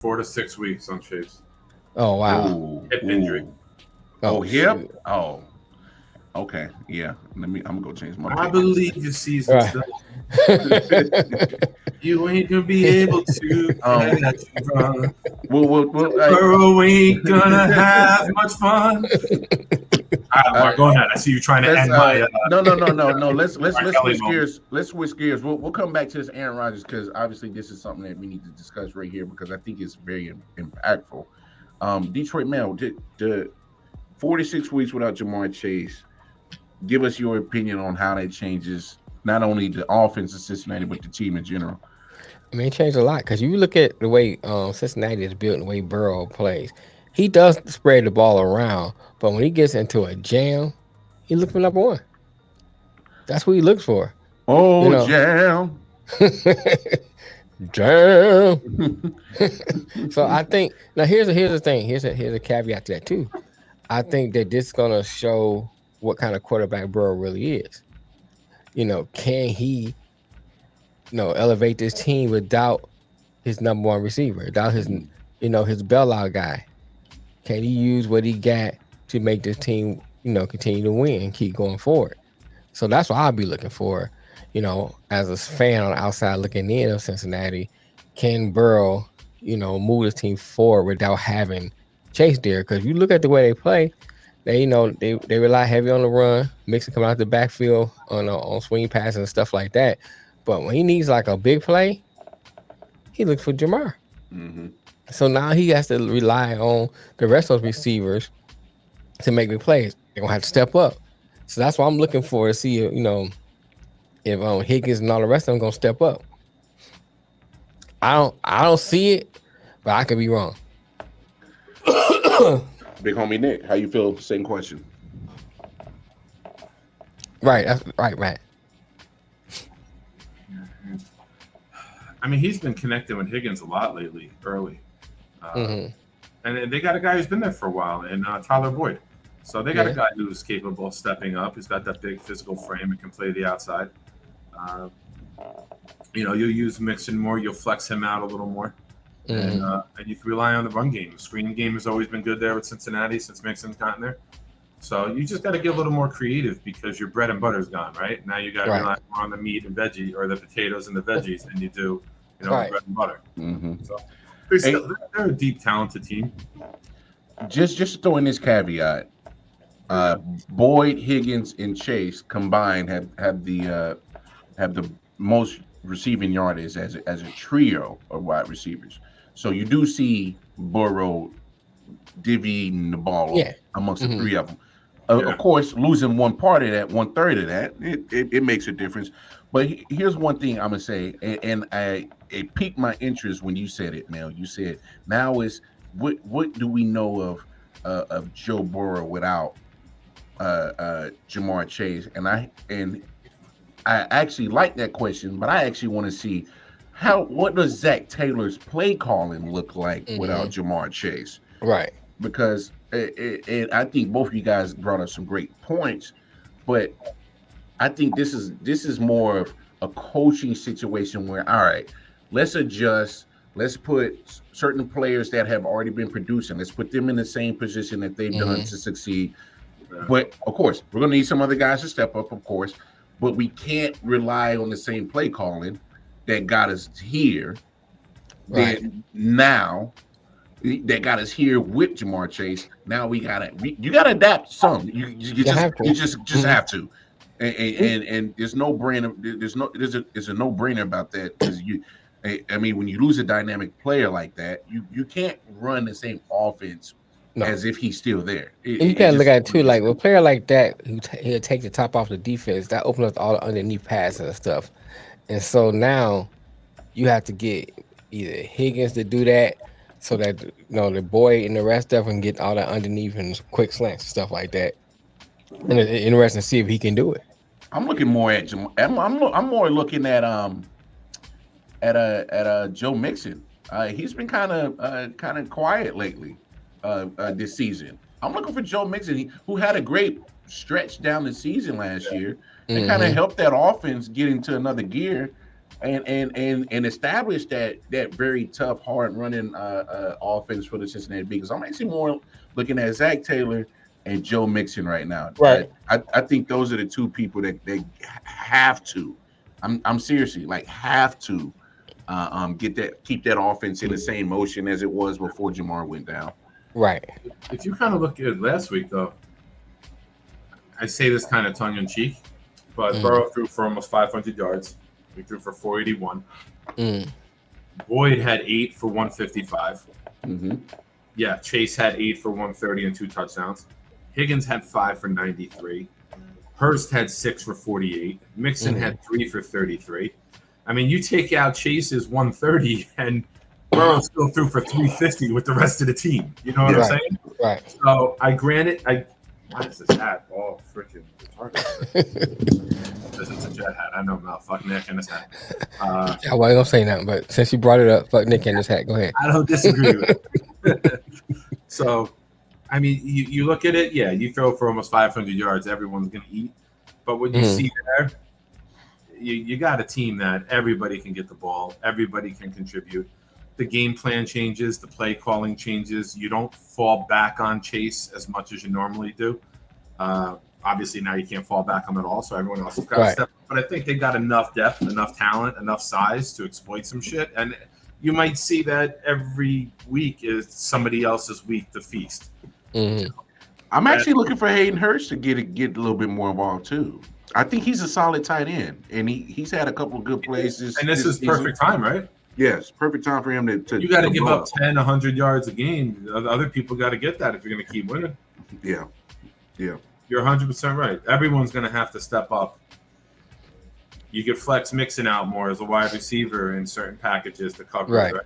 4 to 6 weeks on Chase. Oh wow. Hip injury. Oh hip. shoot. Oh, okay. Yeah. I'm gonna go change my I pick. believe your season's Right. still you ain't gonna be able to Um. catch and run. Well. Burrow ain't gonna have much fun. All right, Uh, Mark, go ahead. I see you trying to let's end my no. Let's Kelly switch moment. gears. Let's switch gears. We'll come back to this Aaron Rodgers because obviously this is something that we need to discuss right here because I think it's very impactful. Detroit Mail, the 46 weeks without Jamar Chase. Give us your opinion on how that changes not only the offense of Cincinnati but the team in general. I mean, it changed a lot because you look at the way Cincinnati is built and the way Burrow plays. He does spread the ball around, but when he gets into a jam, he looks for number one. That's what he looks for. You Oh, know. jam. Jam. So I think now here's the thing. Here's a caveat to that too. I think that this is gonna show what kind of quarterback Burrow really is. Can he elevate this team without his number one receiver, without his bailout guy? Can he use what he got to make this team, continue to win and keep going forward? So that's what I'll be looking for, as a fan on the outside looking in of Cincinnati. Can Burrow, move this team forward without having Chase there? Because you look at the way they play, they rely heavy on the run, Mixon coming out the backfield on swing passes and stuff like that. But when he needs like a big play, he looks for Jamar. Mm-hmm. So now he has to rely on the rest of those receivers to make big plays. They're gonna have to step up. So that's what I'm looking for to see, if Higgins and all the rest of them gonna step up. I don't see it, but I could be wrong. Big homie Nick, how you feel? Same question. Right, that's right, Matt. I mean, he's been connecting with Higgins a lot lately, early. Mm-hmm. And they got a guy who's been there for a while, and Tyler Boyd. So they got a Yeah, guy who's capable of stepping up. He's got that big physical frame and can play the outside. Uh, you'll use Mixon more. You'll flex him out a little more, mm-hmm. and you can rely on the run game. The screening game has always been good there with Cincinnati since Mixon's gotten there. So you just got to get a little more creative because your bread and butter's gone, right? Now you got to Right, rely more on the meat and veggie or the potatoes and the veggies than you do, the right. bread and butter. Mm-hmm. So Hey, they're a deep, talented team. just throwing this caveat. Uh, Boyd, Higgins, and Chase combined have the most receiving yardage as a trio of wide receivers. So you do see Burrow divvying the ball up Yeah. amongst the Mm-hmm. three of them. Yeah. Of course, losing one part of that, 1/3 of that, it makes a difference. But here's one thing I'm gonna say, and it piqued my interest when you said it. Now you said now is what do we know of Joe Burrow without Jamar Chase? And I actually like that question, but I actually want to see what does Zach Taylor's play calling look like without Mm-hmm. Jamar Chase? Right. Because I think both of you guys brought up some great points, but I think this is more of a coaching situation where all right, let's adjust. Let's put certain players that have already been producing. Let's put them in the same position that they've done Mm-hmm. to succeed. Yeah. But of course, we're going to need some other guys to step up, of course. But we can't rely on the same play calling that got us here. Right. Then now that got us here with Jamar Chase. Now you gotta adapt some. You You just have to. you just Mm-hmm. have to. And there's no brainer. There's a no brainer about that because I mean, when you lose a dynamic player like that, you can't run the same offense No. as if he's still there. And you It gotta look just at it what too, it is. like with a player like that, he'll take the top off the defense. That opens up all the underneath passes and stuff. And so now you have to get either Higgins to do that, so that the boy and the rest of them get all that underneath and quick slants and stuff like that. And it's interesting to see if he can do it. I'm looking more at I'm more looking at Joe Mixon. He's been kind of quiet lately this season. I'm looking for Joe Mixon, who had a great stretch down the season last year and kind of Mm-hmm. helped that offense get into another gear. and establish that very tough, hard running offense for the Cincinnati Bengals. I'm actually more looking at Zach Taylor and Joe Mixon right now. Right. I think those are the two people that they have to. I'm seriously like have to keep that offense in the same motion as it was before Jamar went down. Right. If you kind of look at last week, though, I say this kind of tongue in cheek, but Burrow threw for almost 500 yards. He threw for 481. Boyd had 8 for 155. Yeah, Chase had 8 for 130 and 2 touchdowns. Higgins had 5 for 93. Hurst had 6 for 48. Mixon had 3 for 33. I mean, you take out Chase's 130 and Burrow still threw for 350 with the rest of the team. You know what I'm saying? Right. So I grant it. Why is this hat all freaking retarded? This is a jet hat. I know about fuck Nick and this hat. I wasn't gonna say nothing, but since you brought it up, fuck Nick and this hat. Go ahead. I don't disagree with it. So, I mean, you look at it. Yeah, you throw for almost 500 yards. Everyone's gonna eat. But what you see there, you got a team that everybody can get the ball. Everybody can contribute. The game plan changes, the play calling changes. You don't fall back on Chase as much as you normally do. Obviously, now you can't fall back on it at all, so everyone else has got to step up. But I think they got enough depth, enough talent, enough size to exploit some shit. And you might see that every week is somebody else's week to feast. I'm actually looking for Hayden Hurst to get a little bit more involved too. I think he's a solid tight end, and he's had a couple of good plays. And this is perfect time, right? Yes, perfect time for him to you got to give up 10, 100 yards a game. Other people got to get that if you're going to keep winning. Yeah. You're 100% right. Everyone's going to have to step up. You get flex Mixon out more as a wide receiver in certain packages to cover. Right. Right?